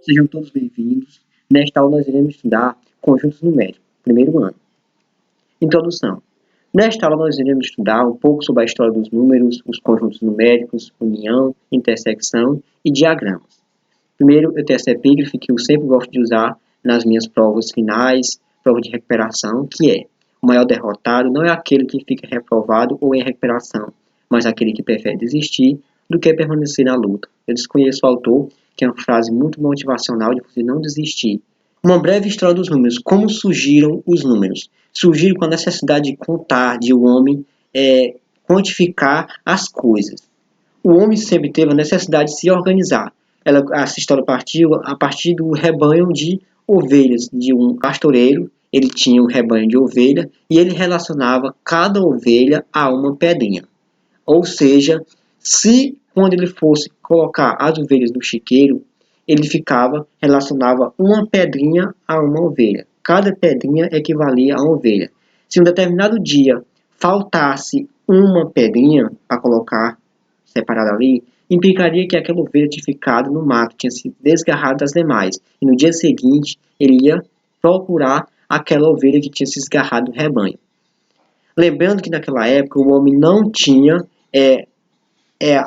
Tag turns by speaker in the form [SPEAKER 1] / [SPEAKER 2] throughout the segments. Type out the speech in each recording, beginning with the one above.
[SPEAKER 1] Sejam todos bem-vindos. Nesta aula nós iremos estudar conjuntos numéricos, primeiro ano. Introdução. Nesta aula nós iremos estudar um pouco sobre a história dos números, os conjuntos numéricos, união, intersecção e diagramas. Primeiro, eu tenho essa epígrafe que eu sempre gosto de usar nas minhas provas finais, prova de recuperação, que é: o maior derrotado não é aquele que fica reprovado ou em recuperação, mas aquele que prefere desistir do que permanecer na luta. Eu desconheço o autor, que é uma frase muito motivacional de você não desistir. Uma breve história dos números. Como surgiram os números? Surgiram com a necessidade de contar, de o homem quantificar as coisas. O homem sempre teve a necessidade de se organizar. Essa história partiu a partir do rebanho de ovelhas de um pastoreiro. Ele tinha um rebanho de ovelha e ele relacionava cada ovelha a uma pedrinha. Ou seja, se quando ele fosse colocar as ovelhas no chiqueiro, ele relacionava uma pedrinha a uma ovelha. Cada pedrinha equivalia a uma ovelha. Se um determinado dia faltasse uma pedrinha para colocar separada ali, implicaria que aquela ovelha tinha ficado no mato, tinha se desgarrado das demais. E no dia seguinte, ele ia procurar aquela ovelha que tinha se desgarrado do rebanho. Lembrando que naquela época o homem não tinha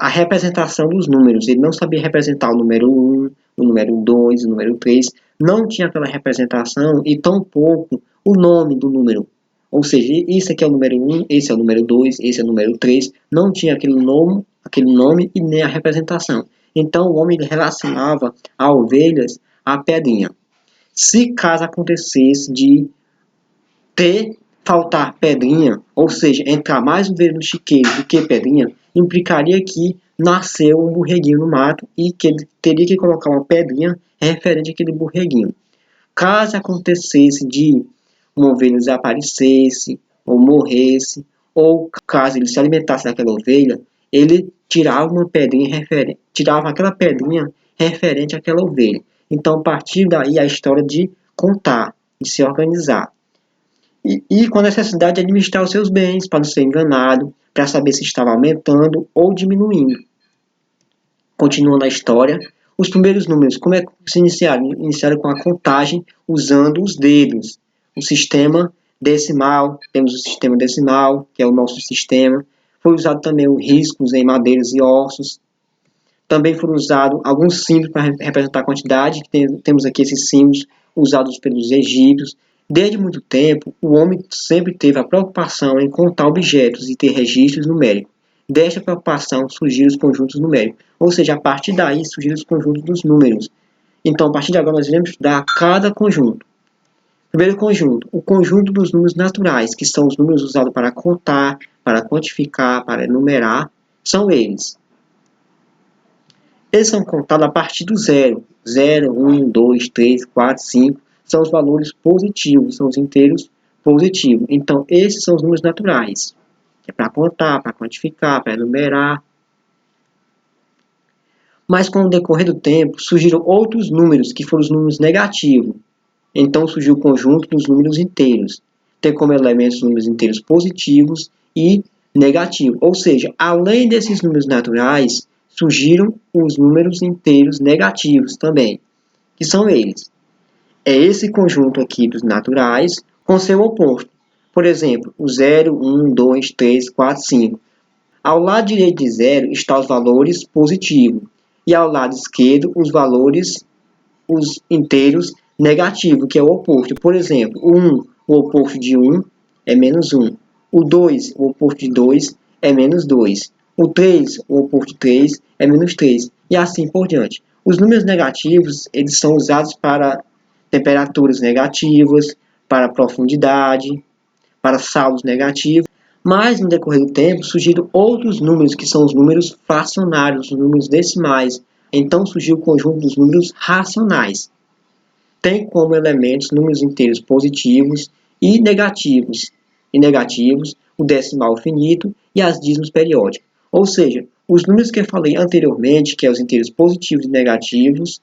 [SPEAKER 1] a representação dos números. Ele não sabia representar o número 1, o número 2, o número 3. Não tinha aquela representação e tampouco o nome do número. Ou seja, esse aqui é o número 1, esse é o número 2, esse é o número 3. Não tinha aquele nome e nem a representação. Então o homem relacionava a ovelhas à pedrinha. Se caso acontecesse de faltar pedrinha, ou seja, entrar mais ovelha no chiqueiro do que pedrinha, implicaria que nasceu um borreguinho no mato e que ele teria que colocar uma pedrinha referente àquele borreguinho. Caso acontecesse de uma ovelha desaparecesse, ou morresse, ou caso ele se alimentasse daquela ovelha, ele tirava uma pedrinha tirava aquela pedrinha referente àquela ovelha. Então, a partir daí, a história de contar, de se organizar. E com a necessidade de administrar os seus bens, para não ser enganado, para saber se estava aumentando ou diminuindo. Continuando a história, os primeiros números, como é que se iniciaram? Iniciaram com a contagem usando os dedos. O sistema decimal, temos o sistema decimal, que é o nosso sistema. Foi usado também os riscos em madeiras e ossos. Também foram usados alguns símbolos para representar a quantidade. Temos aqui esses símbolos usados pelos egípcios. Desde muito tempo, o homem sempre teve a preocupação em contar objetos e ter registros numéricos. Desta preocupação surgiram os conjuntos numéricos, ou seja, a partir daí surgiram os conjuntos dos números. Então, a partir de agora, nós iremos estudar cada conjunto. Primeiro conjunto, o conjunto dos números naturais, que são os números usados para contar, para quantificar, para enumerar, são eles. Eles são contados a partir do zero. 0, 1, 2, 3, 4, 5. São os valores positivos, são os inteiros positivos. Então, esses são os números naturais. É para contar, para quantificar, para enumerar. Mas com o decorrer do tempo, surgiram outros números, que foram os números negativos. Então, surgiu o conjunto dos números inteiros. Tem como elementos os números inteiros positivos e negativos. Ou seja, além desses números naturais, surgiram os números inteiros negativos também, que são eles. É esse conjunto aqui dos naturais com seu oposto. Por exemplo, o 0, 1, 2, 3, 4, 5. Ao lado direito de 0 estão os valores positivos. E ao lado esquerdo, os inteiros negativos, que é o oposto. Por exemplo, o 1, o oposto de 1 é menos 1. O 2, o oposto de 2 é menos 2. O 3, o oposto de 3 é menos 3. E assim por diante. Os números negativos, eles são usados para temperaturas negativas, para profundidade, para saldos negativos. Mas, no decorrer do tempo, surgiram outros números, que são os números fracionários, os números decimais. Então, surgiu o conjunto dos números racionais. Tem como elementos números inteiros positivos e negativos, o decimal finito e as dízimos periódicos. Ou seja, os números que eu falei anteriormente, que são os inteiros positivos e negativos,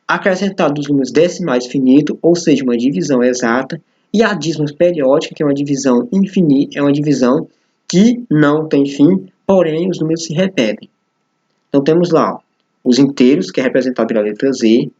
[SPEAKER 1] acrescentado dos números decimais finito, ou seja, uma divisão exata, e a dízimos periódica, que é uma divisão infinita, é uma divisão que não tem fim, porém os números se repetem. Então temos lá, ó, os inteiros, que é representado pela letra Z,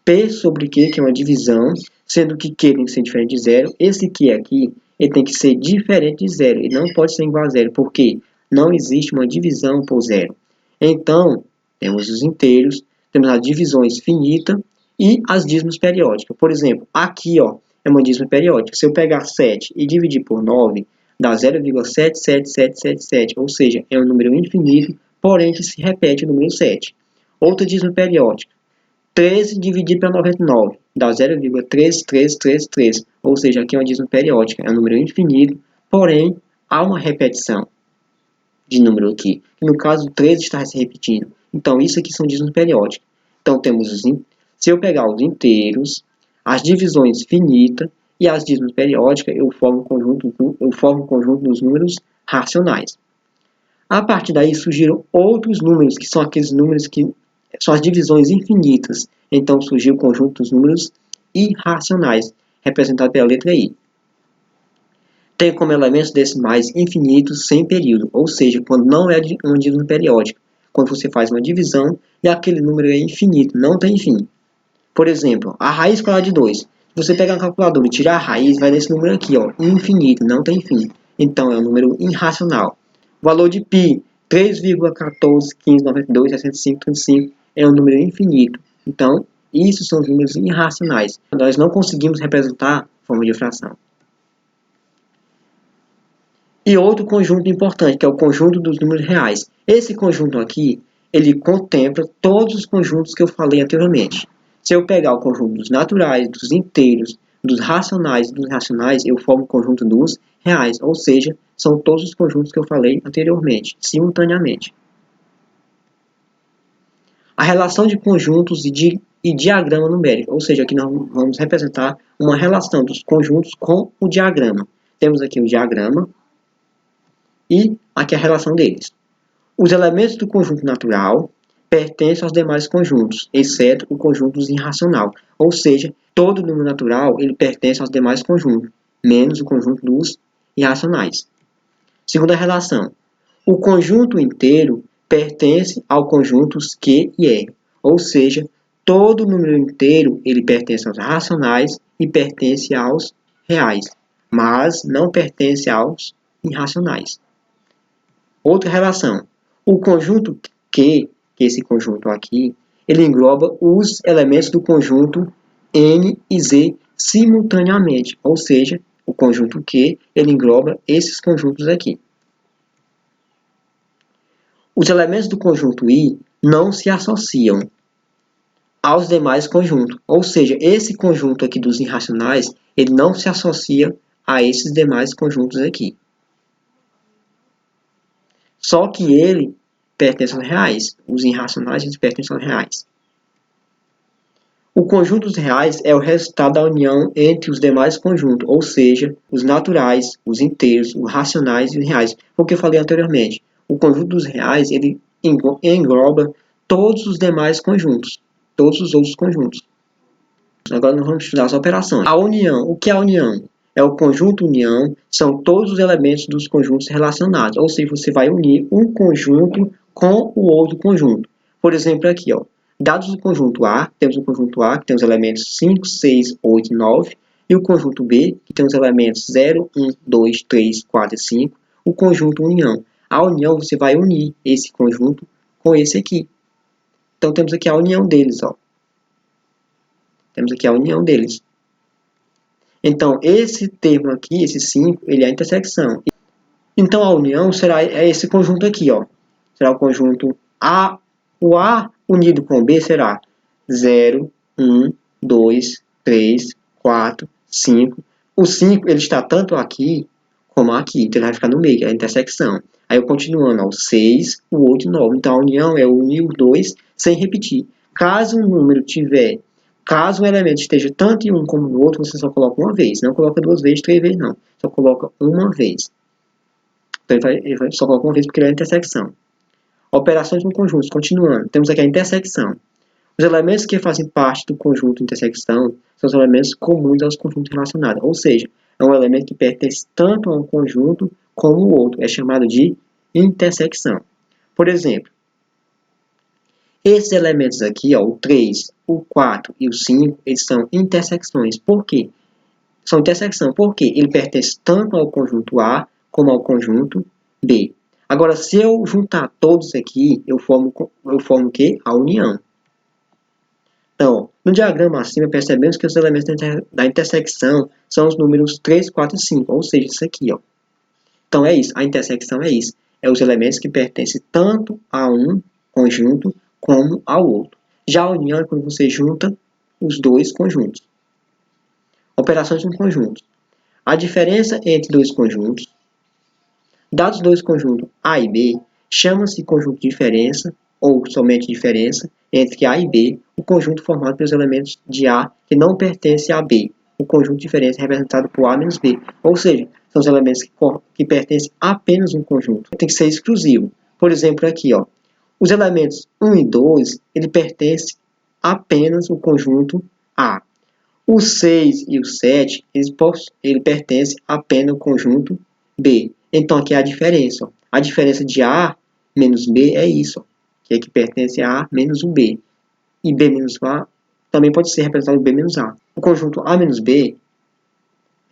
[SPEAKER 1] P sobre Q, que é uma divisão, sendo que Q tem que ser diferente de zero. Esse Q aqui, ele tem que ser diferente de zero, ele não pode ser igual a zero, porque não existe uma divisão por zero. Então, temos os inteiros, temos as divisões finita e as dízimos periódicas. Por exemplo, aqui ó, é uma dízima periódica. Se eu pegar 7 e dividir por 9, dá 0,77777, ou seja, é um número infinito, porém que se repete o número 7. Outra dízima periódica. 13 dividido para 99 dá 0,3333, ou seja, aqui é uma dízima periódica, é um número infinito, porém há uma repetição de número aqui, que no caso 13 está se repetindo. Então isso aqui são dízimos periódicos. Então temos se eu pegar os inteiros, as divisões finitas e as dízimos periódicas, eu formo o conjunto dos números racionais. A partir daí surgiram outros números, que são aqueles números que são as divisões infinitas. Então surgiu o conjunto dos números irracionais, representado pela letra I. Tem como elementos decimais infinitos sem período, ou seja, quando não é uma divisão periódica. Quando você faz uma divisão e aquele número é infinito, não tem fim. Por exemplo, a raiz quadrada de 2. Se você pegar uma calculadora e tirar a raiz, vai nesse número aqui, ó, infinito, não tem fim. Então é um número irracional. O valor de π, 3,14159265 é um número infinito. Então, isso são os números irracionais. Nós não conseguimos representar forma de fração. E outro conjunto importante, que é o conjunto dos números reais. Esse conjunto aqui, ele contempla todos os conjuntos que eu falei anteriormente. Se eu pegar o conjunto dos naturais, dos inteiros, dos racionais e dos irracionais, eu formo o conjunto dos reais, ou seja, são todos os conjuntos que eu falei anteriormente, simultaneamente. A relação de conjuntos e diagrama numérico, ou seja, aqui nós vamos representar uma relação dos conjuntos com o diagrama. Temos aqui o diagrama e aqui a relação deles. Os elementos do conjunto natural pertencem aos demais conjuntos, exceto o conjunto irracional, ou seja, todo número natural ele pertence aos demais conjuntos, menos o conjunto dos irracionais. Segunda relação, o conjunto inteiro pertence ao conjuntos Q e R, ou seja, todo número inteiro ele pertence aos racionais e pertence aos reais, mas não pertence aos irracionais. Outra relação, o conjunto Q, que é esse conjunto aqui, ele engloba os elementos do conjunto N e Z simultaneamente, ou seja, o conjunto Q, ele engloba esses conjuntos aqui. Os elementos do conjunto I não se associam aos demais conjuntos, ou seja, esse conjunto aqui dos irracionais, ele não se associa a esses demais conjuntos aqui. Só que ele pertence aos reais, os irracionais eles pertencem aos reais. O conjunto dos reais é o resultado da união entre os demais conjuntos, ou seja, os naturais, os inteiros, os racionais e os reais. Foi o que eu falei anteriormente. O conjunto dos reais ele engloba todos os demais conjuntos, todos os outros conjuntos. Agora nós vamos estudar as operações. A união, o que é a união? É o conjunto união, são todos os elementos dos conjuntos relacionados, ou seja, você vai unir um conjunto com o outro conjunto. Por exemplo, aqui, ó, dados do conjunto A, temos o conjunto A, que tem os elementos 5, 6, 8 e 9, e o conjunto B, que tem os elementos 0, 1, 2, 3, 4 e 5, o conjunto união. A união, você vai unir esse conjunto com esse aqui. Então, temos aqui a união deles, ó. Temos aqui a união deles. Então, esse termo aqui, esse 5, ele é a intersecção. Então, a união será esse conjunto aqui, ó. Será o conjunto A. O A unido com o B será 0, 1, 2, 3, 4, 5. O 5, ele está tanto aqui como aqui. Então, ele vai ficar no meio, que é a intersecção. Aí, eu continuando, ó, o 6, o 8 e o 9. Então, a união é unir os dois sem repetir. Caso um número tiver... Caso um elemento esteja tanto em um como no outro, você só coloca uma vez. Não coloca duas vezes, três vezes, não. Só coloca uma vez. Então, ele só coloca uma vez porque ele é a intersecção. Operações com conjuntos. Continuando. Temos aqui a intersecção. Os elementos que fazem parte do conjunto intersecção são os elementos comuns aos conjuntos relacionados. Ou seja, é um elemento que pertence tanto a um conjunto como o outro. É chamado de intersecção. Por exemplo, Esses elementos aqui, ó, o 3, o 4 e o 5, eles são intersecções. Por quê? São intersecção porque ele pertence tanto ao conjunto A como ao conjunto B. Agora, se eu juntar todos aqui, eu formo o quê? A união. Então, no diagrama acima, percebemos que os elementos da intersecção são os números 3, 4 e 5, ou seja, isso aqui, ó. Então, é isso, a intersecção é isso. É os elementos que pertencem tanto a um conjunto como ao outro. Já a união é quando você junta os dois conjuntos. Operações com conjuntos. A diferença entre dois conjuntos. Dados dois conjuntos A e B, chama-se conjunto de diferença, ou somente diferença, entre A e B, o conjunto formado pelos elementos de A que não pertencem a B. O conjunto de diferença é representado por A menos B. Ou seja, são os elementos que pertencem a apenas um conjunto. Tem que ser exclusivo. Por exemplo, aqui, ó, os elementos 1 e 2, ele pertence apenas ao conjunto A. O 6 e o 7, ele pertence apenas ao conjunto B. Então, aqui é a diferença. Ó. A diferença de A menos B é isso, ó, que é que pertence a A menos o B. E B menos A também pode ser representado por B menos A. O conjunto A menos B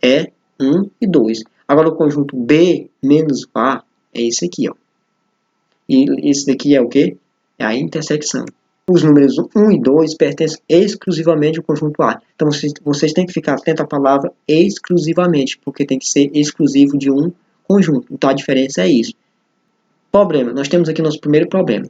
[SPEAKER 1] é 1 e 2. Agora, o conjunto B menos A é esse aqui. Ó. E esse daqui é o quê? É a intersecção. Os números 1 e 2 pertencem exclusivamente ao conjunto A. Então, vocês têm que ficar atentos à palavra exclusivamente, porque tem que ser exclusivo de um conjunto. Então, a diferença é isso. Problema. Nós temos aqui nosso primeiro problema.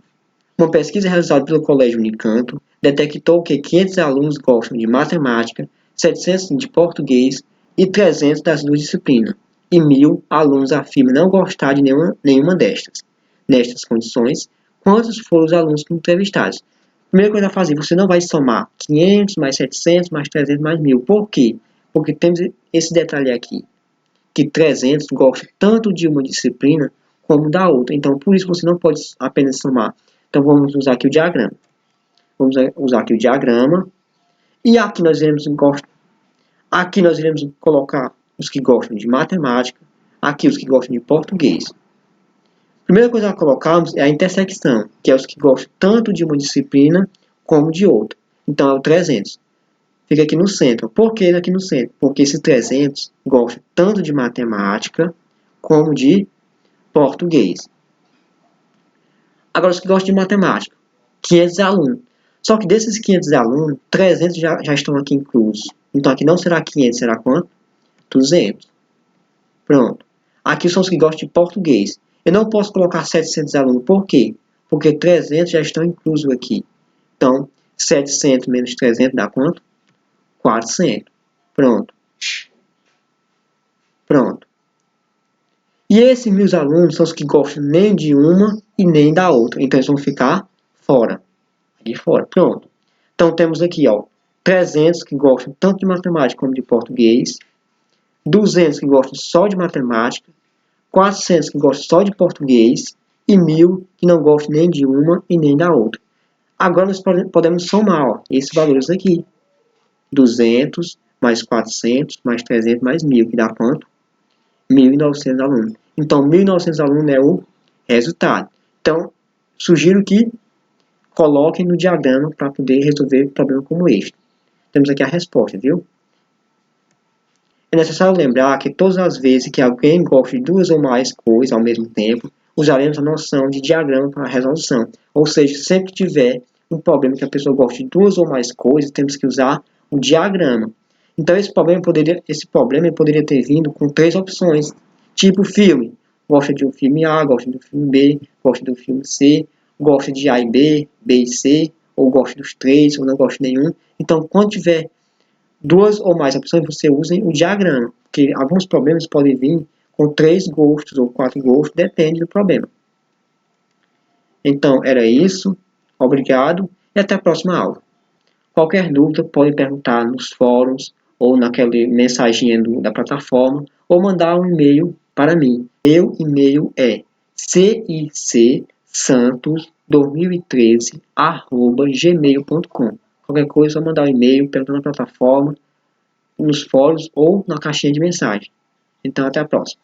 [SPEAKER 1] Uma pesquisa realizada pelo Colégio Unicanto detectou que 500 alunos gostam de matemática, 700 de português e 300 das duas disciplinas. E 1.000 alunos afirmam não gostar de nenhuma destas. Nestas condições, quantos foram os alunos entrevistados? Primeira coisa a fazer, você não vai somar 500 mais 700 mais 300 mais 1.000. Por quê? Porque temos esse detalhe aqui, que 300 gosta tanto de uma disciplina como da outra. Então, por isso você não pode apenas somar. Então, vamos usar aqui o diagrama. Vamos usar aqui o diagrama. E aqui nós iremos colocar os que gostam de matemática, aqui os que gostam de português. A primeira coisa a colocarmos é a intersecção, que é os que gostam tanto de uma disciplina como de outra. Então, é o 300. Fica aqui no centro. Por que aqui no centro? Porque esse 300 gosta tanto de matemática como de português. Agora, os que gostam de matemática, 500 alunos. Só que desses 500 alunos, 300 já estão aqui inclusos. Então, aqui não será 500, será quanto? 200. Pronto. Aqui são os que gostam de português. Eu não posso colocar 700 alunos. Por quê? Porque 300 já estão inclusos aqui. Então, 700 menos 300 dá quanto? 400. Pronto. Pronto. E esses 1.000 alunos são os que gostam nem de uma e nem da outra. Então, eles vão ficar fora. De fora. Pronto. Então, temos aqui, ó, 300 que gostam tanto de matemática como de português. 200 que gostam só de matemática. 400 que gostam só de português. E 1.000 que não gostam nem de uma e nem da outra. Agora, nós podemos somar, ó, esses valores aqui. 200 mais 400 mais 300 mais 1.000, que dá quanto? 1.900 alunos. Então, 1.900 alunos é o resultado. Então, sugiro que coloquem no diagrama para poder resolver um problema como este. Temos aqui a resposta, viu? É necessário lembrar que todas as vezes que alguém gosta de duas ou mais coisas ao mesmo tempo, usaremos a noção de diagrama para a resolução. Ou seja, sempre que tiver um problema que a pessoa gosta de duas ou mais coisas, temos que usar o diagrama. Então, esse problema poderia ter vindo com 3 opções. Tipo filme. Gosta de um filme A, gosta do filme B, gosta do filme C, gosta de A e B, B e C, ou gosta dos 3, ou não gosta de nenhum. Então, quando tiver 2 ou mais opções, você usa o diagrama. Porque alguns problemas podem vir com 3 gostos ou 4 gostos, depende do problema. Então, era isso. Obrigado e até a próxima aula. Qualquer dúvida, pode perguntar nos fóruns ou naquela mensaginha da plataforma ou mandar um e-mail para mim. Meu e-mail é cicsantos2013@gmail.com. Qualquer coisa, é só mandar um e-mail, perguntando na plataforma, nos fóruns ou na caixinha de mensagem. Então, até a próxima.